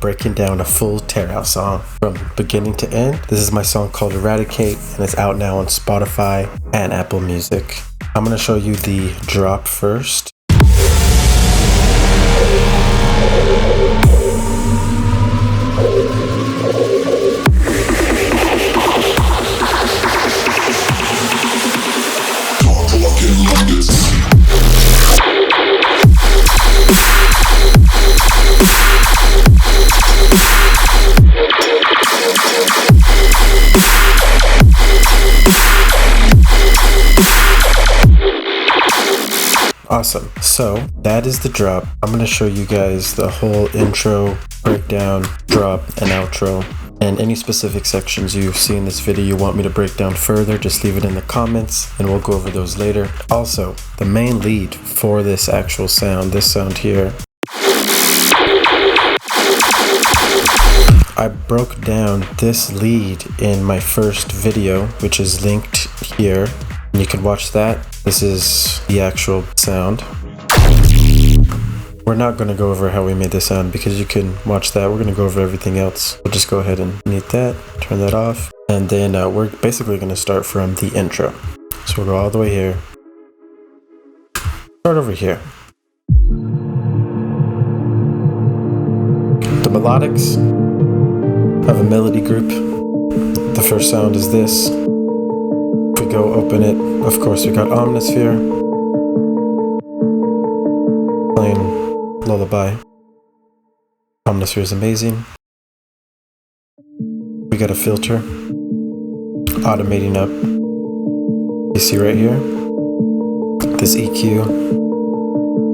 breaking down a full TEAROUT song from beginning to end. This is my song called Eradicate, and it's out now on Spotify and Apple Music. I'm going to show you the drop first. Awesome. So that is the drop. I'm going to show you guys the whole intro, breakdown, drop, and outro. And any specific sections you see in this video you want me to break down further, just leave it in the comments and we'll go over those later. Also, the main lead for this actual sound, this sound here, I broke down this lead in my first video, which is linked here. And you can watch that. This is the actual sound. We're not going to go over how we made this sound because you can watch that. We're going to go over everything else. We'll just go ahead and mute that, turn that off. And then we're basically going to start from the intro. So we'll go all the way here. Start over here. The melodics of a melody group. The first sound is this. If we go open it, of course we got Omnisphere playing Lullaby. Omnisphere is amazing. We got a filter automating up. You see right here, this EQ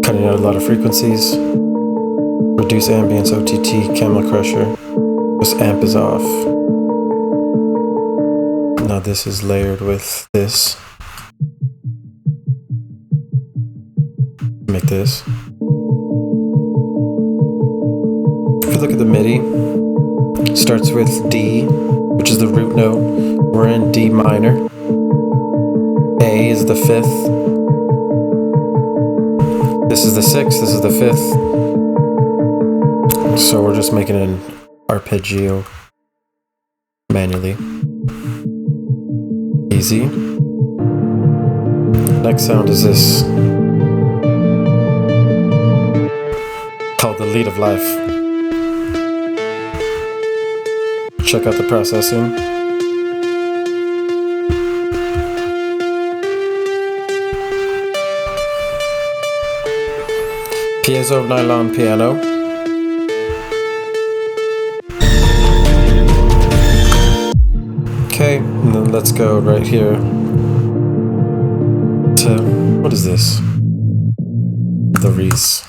cutting out a lot of frequencies. Reduce ambience, OTT, camel crusher. This amp is off. Now this is layered with this. Make this. If you look at the MIDI, it starts with D, which is the root note. We're in D minor. A is the 5th. This is the 6th, this is the 5th. So we're just making an arpeggio manually. Easy. Next sound is this, called the Lead of Life. Check out the processing. Piezo nylon piano. Okay, and then let's go right here to, what is this? The Reese.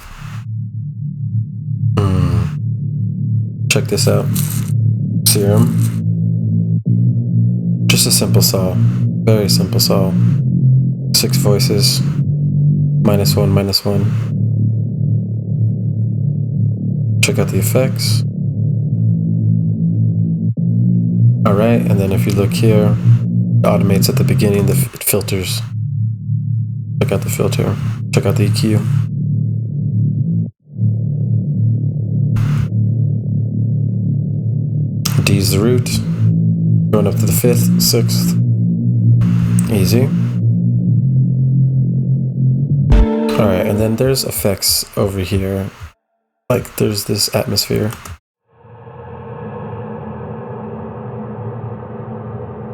Check this out. Serum. Just a simple saw. Very simple saw. 6 voices. -1, -1. Check out the effects. Alright, and then if you look here, it automates at the beginning, it filters. Check out the filter. Check out the EQ. D is the root. Going up to the 5th, 6th. Easy. Alright, and then there's effects over here. Like there's this atmosphere.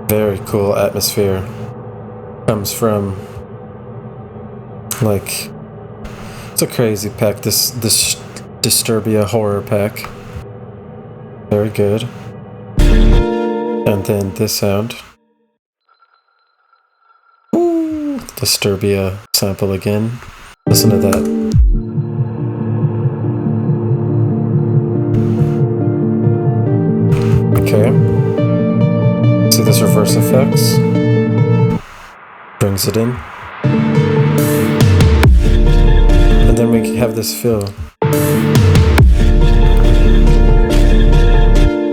Very cool atmosphere. Comes from, like, it's a crazy pack, this Disturbia horror pack. Very good. And then this sound. Ooh, Disturbia sample again. Listen to that. Okay. See this reverse effects? Brings it in. And then we have this fill.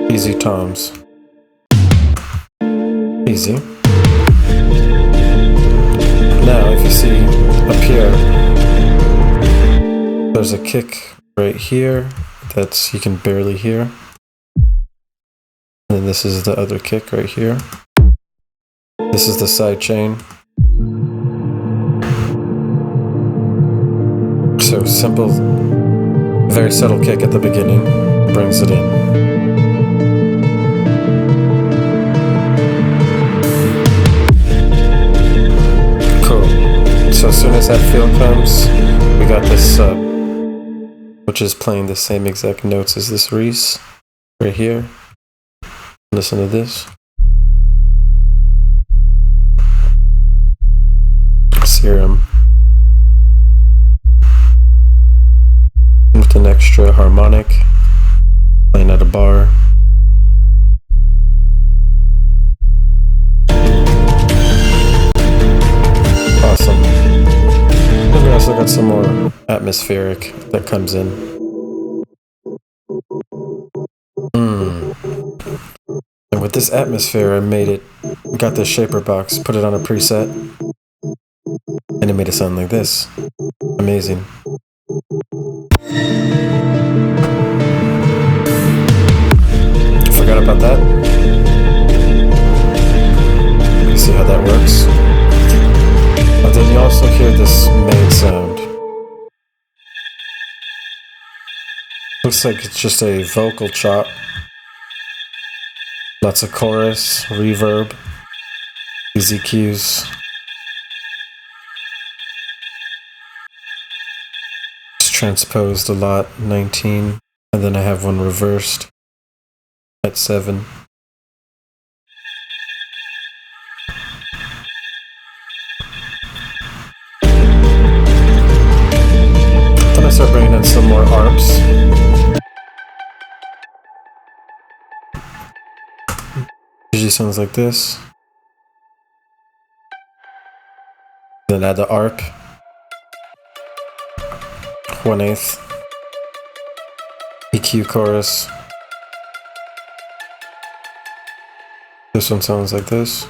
Easy toms. Easy. Now if you see up here, there's a kick right here, that's you can barely hear. And then this is the other kick right here. This is the side chain. So simple, very subtle kick at the beginning, brings it in. So as soon as that feel comes, we got this sub, which is playing the same exact notes as this Reese right here. Listen to this. Serum. With an extra harmonic, playing at a bar. Awesome. And we also got some more atmospheric that comes in. And with this atmosphere, I made it, got this shaper box, put it on a preset, and it made it sound like this. Amazing. Forgot about that. You see how that works? But then you also hear this main sound. Looks like it's just a vocal chop. Lots of chorus, reverb, easy cues. It's transposed a lot, 19. And then I have one reversed at 7. Then I start bringing in some more arps. Usually sounds like this. Then add the arp. 1/8. EQ chorus. This one sounds like this.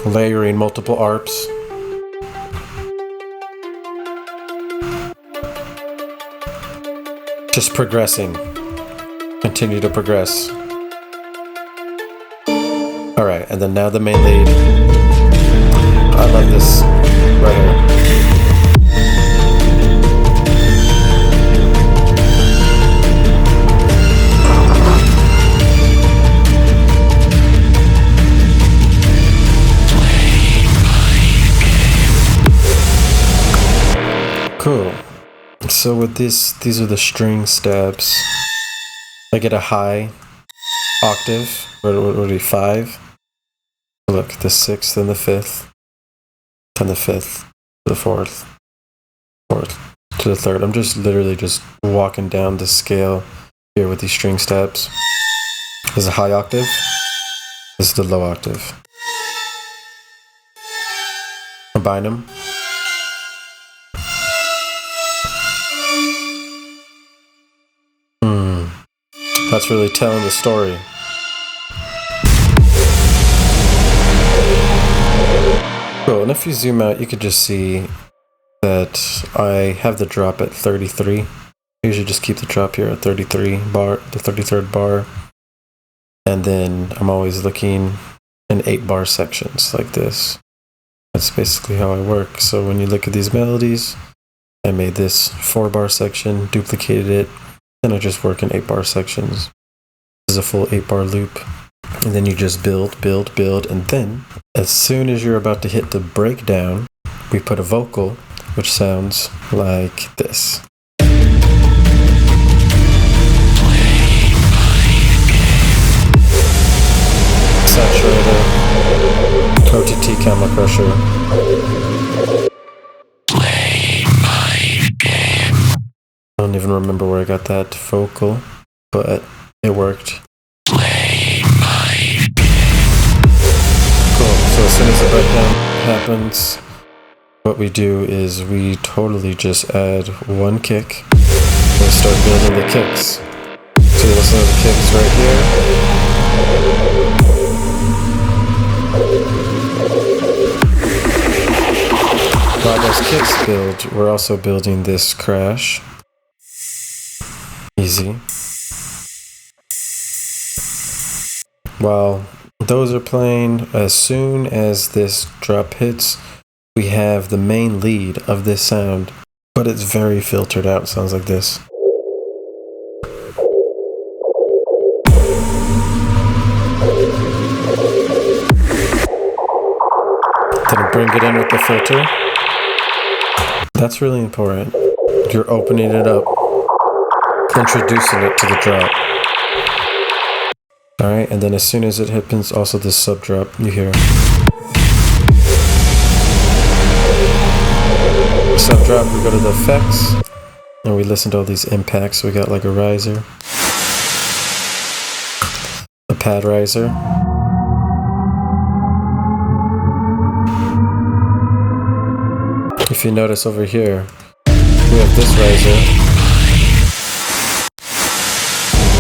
Layering multiple arps. Just progressing. Continue to progress. Alright, and then now the main lead. I love this right here. Cool. So with this, these are the string stabs. I get a high octave, what would be 5? Look, the 6th and the 5th, then the 5th, the 4th, 4th to the 3rd. I'm just literally just walking down the scale here with these string stabs. This is a high octave. This is the low octave. Combine them. That's really telling the story. Cool, and if you zoom out, you could just see that I have the drop at 33. I usually just keep the drop here at 33 bar, the 33rd bar. And then I'm always looking in 8-bar sections like this. That's basically how I work. So when you look at these melodies, I made this 4-bar section, duplicated it, and I just work in 8-bar sections. This is a full 8-bar loop. And then you just build, build, build, and then as soon as you're about to hit the breakdown, we put a vocal, which sounds like this. Saturator, OTT camera pressure. I don't even remember where I got that vocal, but it worked. Cool, so as soon as the breakdown happens, what we do is we totally just add one kick and start building the kicks. So you listen to the kicks right here. While those kicks build, we're also building this crash. Easy. While those are playing, as soon as this drop hits, we have the main lead of this sound, but it's very filtered out. It sounds like this. Then bring it in with the filter. That's really important. You're opening it up, introducing it to the drop. Alright, and then as soon as it happens, also this sub drop, you hear. Sub drop, we go to the effects, and we listen to all these impacts. So we got like a riser, a pad riser, if you notice over here, we have this riser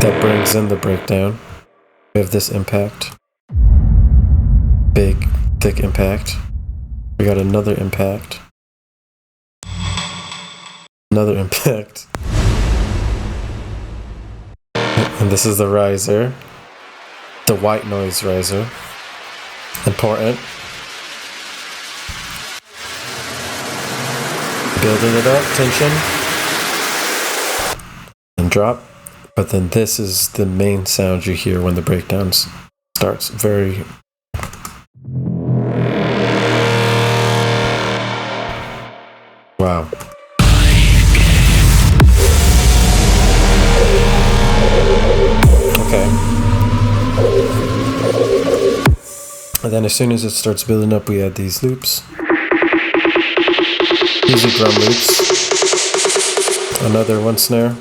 that brings in the breakdown. We have this impact, big, thick impact. We got another impact, another impact, and this is the riser, the white noise riser. Important. Building it up, tension, and drop. But then this is the main sound you hear when the breakdown starts. Very... Wow. Okay. And then as soon as it starts building up, we add these loops. Easy drum loops. Another one snare.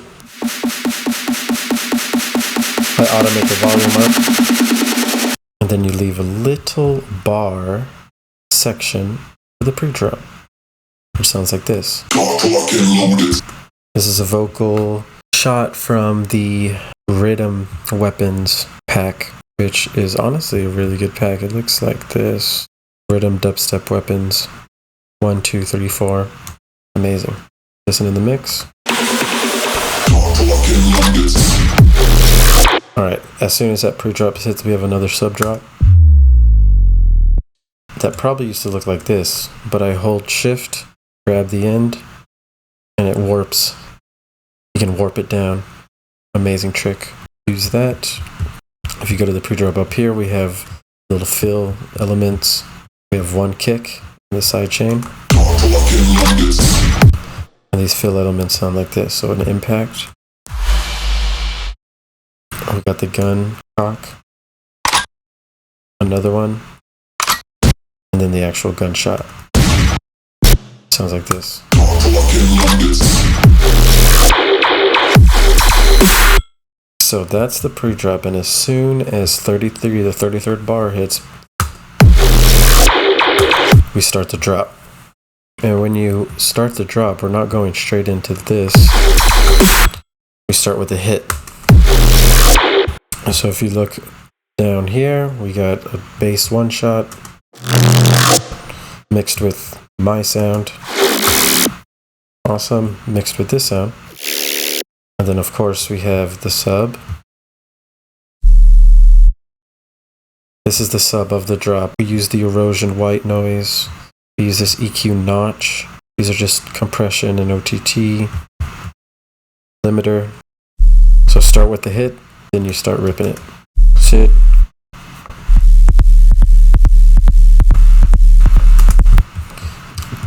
I automate the volume up. And then you leave a little bar section for the pre-drop, which sounds like this. This is a vocal shot from the Rhythm Weapons pack, which is honestly a really good pack. It looks like this. Rhythm Dubstep Weapons. 1, 2, 3, 4. Amazing. Listen in the mix. Alright, as soon as that pre-drop hits, we have another sub-drop. That probably used to look like this, but I hold shift, grab the end, and it warps. You can warp it down. Amazing trick. Use that. If you go to the pre-drop up here, we have little fill elements. We have one kick in the side chain. And these fill elements sound like this. So an impact. We got the gun cock. Another one. And then the actual gunshot. Sounds like this. So that's the pre-drop, and as soon as 33, the 33rd bar hits, we start the drop. And when you start the drop, we're not going straight into this. We start with a hit. So if you look down here, we got a bass one shot mixed with my sound. Awesome. Mixed with this sound. And then of course we have the sub. This is the sub of the drop. We use the erosion white noise. We use this EQ notch. These are just compression and OTT limiter. So start with the hit, then you start ripping it. Sit.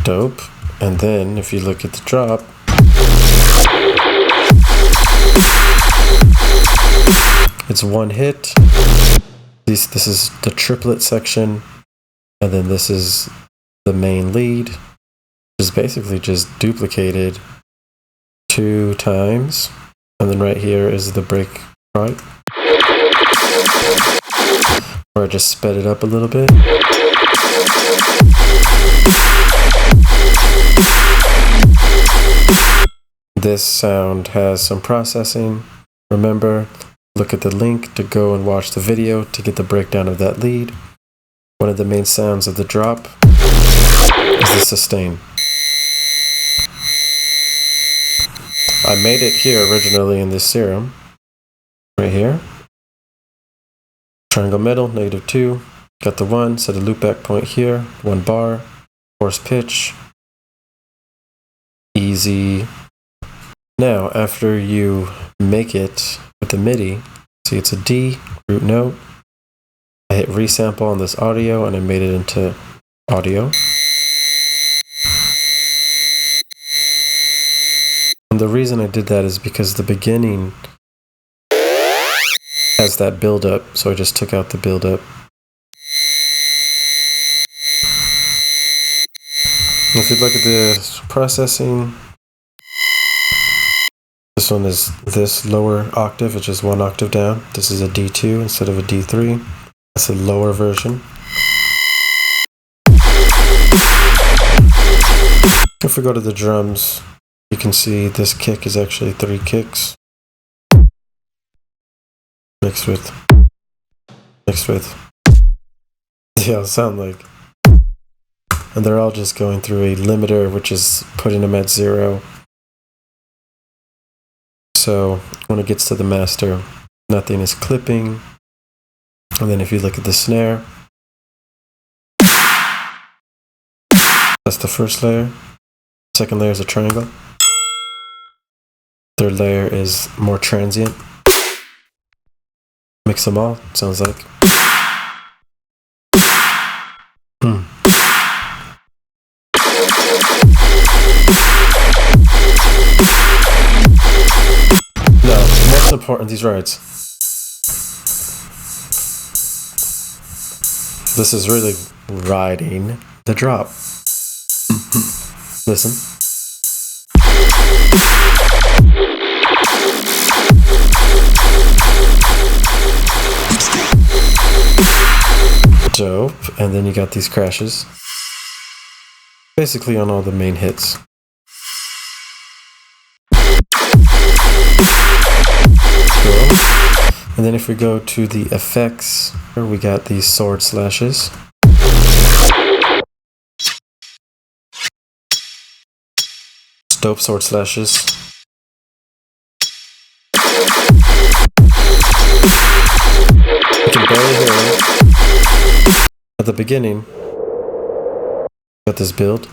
Dope. And then if you look at the drop, it's one hit. This is the triplet section, and then this is the main lead, which is basically just duplicated 2 times, and then right here is the break part, where I just sped it up a little bit. This sound has some processing. Remember, look at the link to go and watch the video to get the breakdown of that lead. One of the main sounds of the drop is the sustain. I made it here originally in this serum. Right here. Triangle middle, -2. Got the 1, set a loopback point here, 1 bar, force pitch. Easy. Now, after you make it with the MIDI, see it's a D, root note. I hit resample on this audio and I made it into audio. And the reason I did that is because the beginning has that build up, so I just took out the build up. If you look at the processing, this one is this lower octave, it's just 1 octave down. This is a D2 instead of a D3. That's a lower version. If we go to the drums, you can see this kick is actually 3 kicks. Mixed with. Yeah, it'll sound like. And they're all just going through a limiter, which is putting them at 0. So when it gets to the master, nothing is clipping. And then if you look at the snare, that's the first layer. Second layer is a triangle. Third layer is more transient. Mix them all, sounds like. No, most important, these rides. This is really riding the drop. Listen. Dope. And then you got these crashes. Basically on all the main hits. Cool. And then if we go to the effects, we got these sword slashes. Dope sword slashes. You can barely hear it. At the beginning, got this build.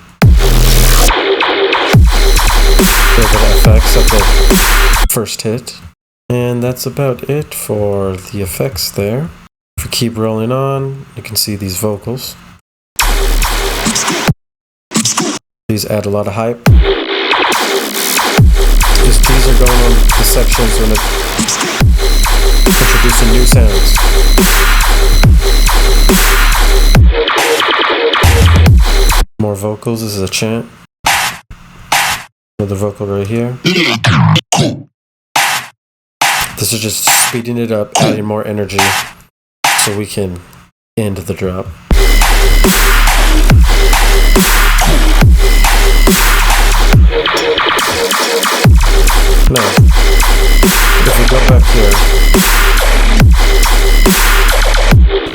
Build the effects at the first hit. And that's about it for the effects there. If we keep rolling on, you can see these vocals. These add a lot of hype. These are going on the sections when it's introducing new sounds. More vocals, this is a chant. Another vocal right here. This is just speeding it up, adding more energy so we can end the drop. Now, if we go back here,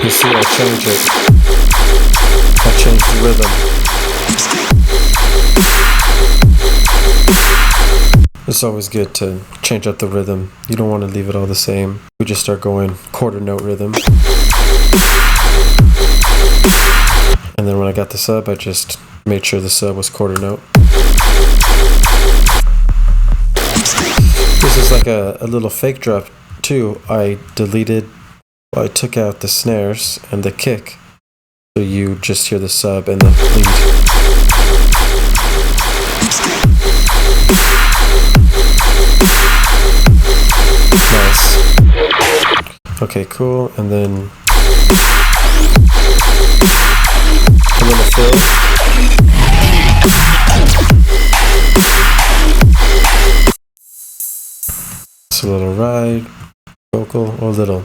you see I change it. I change the rhythm. It's always good to change up the rhythm. You don't want to leave it all the same. We just start going quarter note rhythm. And then when I got the sub, I just made sure the sub was quarter note. This is like a little fake drop too. I took out the snares and the kick. So you just hear the sub and the lead. Nice. Okay, cool. And then the fill. It's a little ride, vocal, or little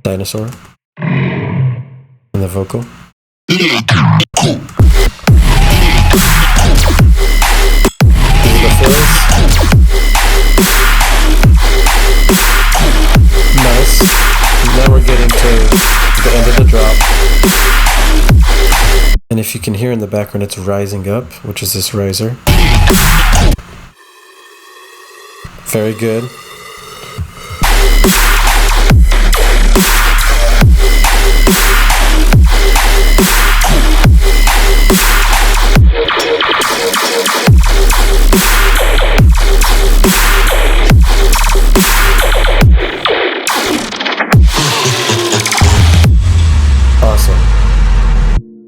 dinosaur in the vocal. This is the fills. Nice. Now we're getting to the end of the drop. And if you can hear in the background, it's rising up, which is this riser. Very good. Awesome.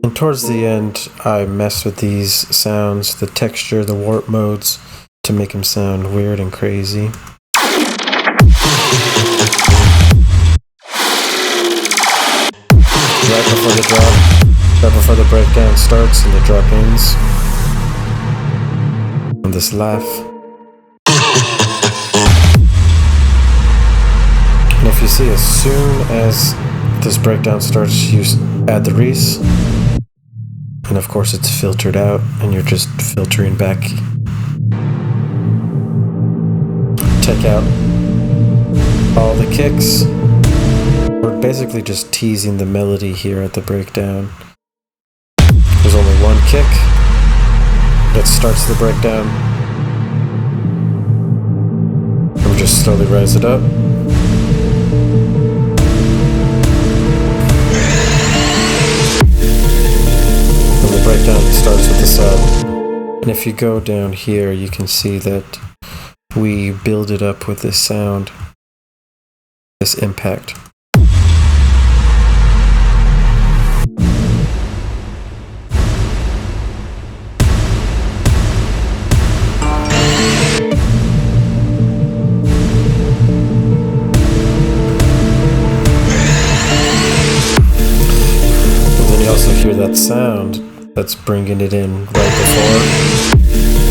And towards the end, I messed with these sounds, the texture, the warp modes, to make them sound weird and crazy. Right before the drop, right before the breakdown starts and the drop ends. And this laugh. And if you see, as soon as this breakdown starts, you add the Reese. And of course it's filtered out, and you're just filtering back. Take out all the kicks. We're basically just teasing the melody here at the breakdown. There's only one kick that starts the breakdown. And we just slowly rise it up. And the breakdown starts with the sub. And if you go down here, you can see that we build it up with this sound, this impact. And then you also hear that sound that's bringing it in right before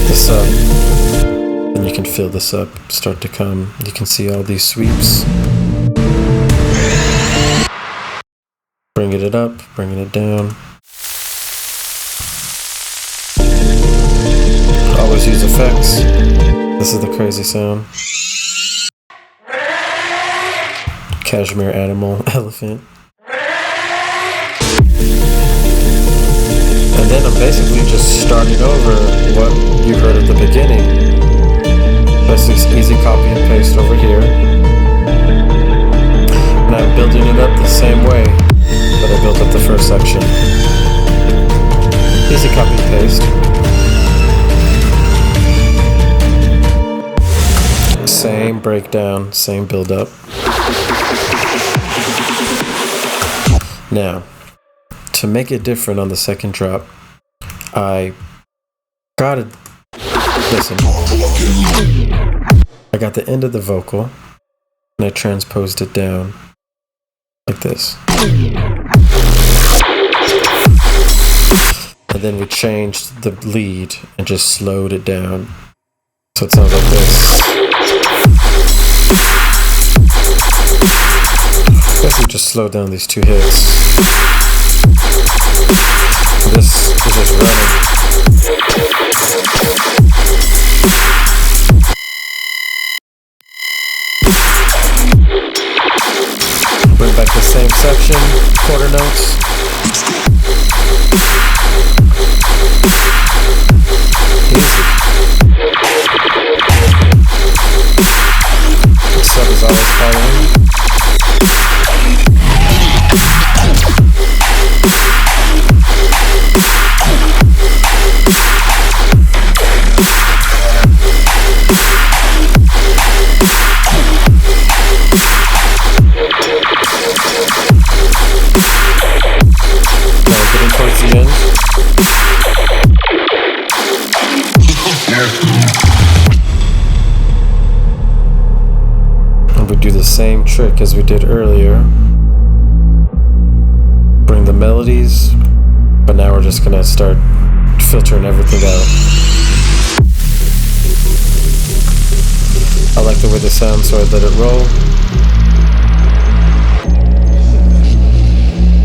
the sub. And you can feel the sub start to come. You can see all these sweeps. Bringing it up, bringing it down. Always use effects. This is the crazy sound. Cashmere animal, elephant. And then I'm basically just starting over what you heard at the beginning. That's this easy copy and paste over here. And I'm building it up the same way that I built up the first section. Easy copy and paste. Same breakdown, same build up. Now, to make it different on the second drop, I gotta listen. I got the end of the vocal and I transposed it down like this. And then we changed the lead and just slowed it down. So it sounds like this. Basically just slow down these two hits. This is just running. Bring back the same section, quarter notes. Easy. The sub is always following. Towards the end. And we do the same trick as we did earlier. Bring the melodies, but now we're just gonna start filtering everything out. I like the way this sounds, so I let it roll.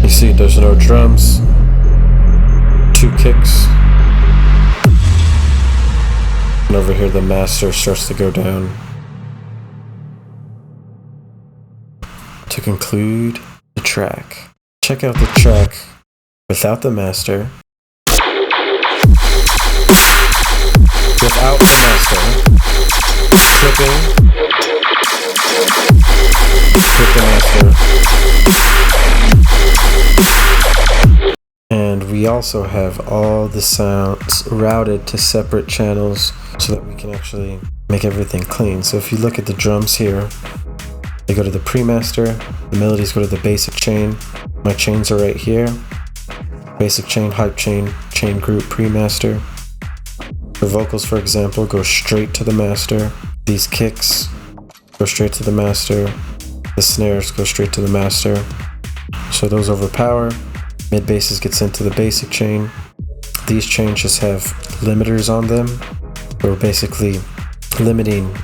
You see, there's no drums. 2 kicks. And over here the master starts to go down. To conclude the track, check out the track without the master without the master. Clipping. Clip the master. And we also have all the sounds routed to separate channels so that we can actually make everything clean. So if you look at the drums here, they go to the pre-master, the melodies go to the basic chain. My chains are right here. Basic chain, hype chain, chain group, pre-master. The vocals, for example, go straight to the master. These kicks go straight to the master. The snares go straight to the master. So those overpower. Mid basses get sent to the basic chain. These chains just have limiters on them. We're basically limiting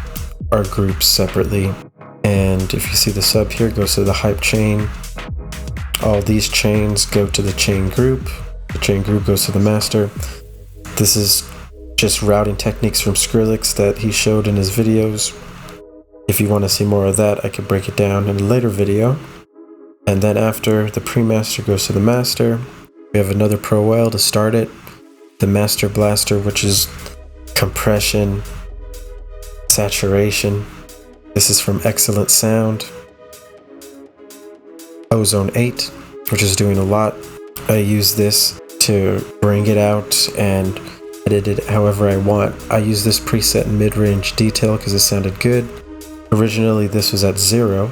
our groups separately. And if you see the sub here, it goes to the hype chain. All these chains go to the chain group. The chain group goes to the master. This is just routing techniques from Skrillex that he showed in his videos. If you want to see more of that, I could break it down in a later video. And then after the pre-master goes to the master, we have another Pro L to start it. The Master Blaster, which is compression, saturation. This is from Excellent Sound. Ozone 8, which is doing a lot. I use this to bring it out and edit it however I want. I use this preset in mid-range detail because it sounded good. Originally this was at 0,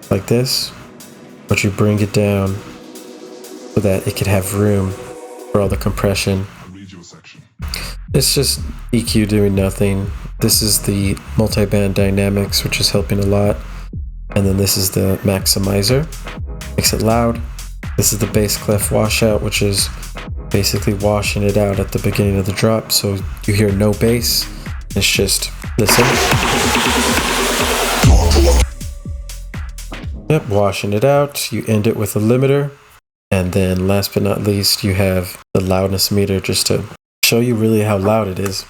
like this, but you bring it down so that it could have room for all the compression. It's just EQ doing nothing. This is the multi-band dynamics, which is helping a lot. And then this is the maximizer, makes it loud. This is the bass clef washout, which is basically washing it out at the beginning of the drop. So you hear no bass, it's just listen. Yep, washing it out. You end it with a limiter. And then last but not least, you have the loudness meter just to show you really how loud it is.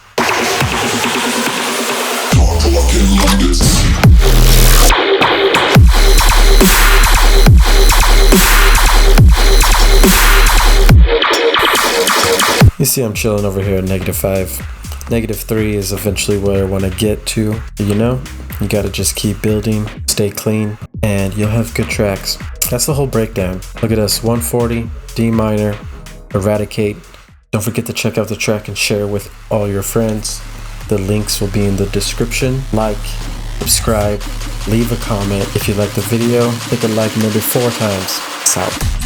You see I'm chilling over here at -5. -3 is eventually where I want to get to. You know, you gotta just keep building, stay clean, and you'll have good tracks. That's the whole breakdown. Look at us, 140, D minor, Eradicate. Don't forget to check out the track and share with all your friends. The links will be in the description. Like, subscribe, leave a comment. If you like the video, hit the like maybe 4 times. It's out.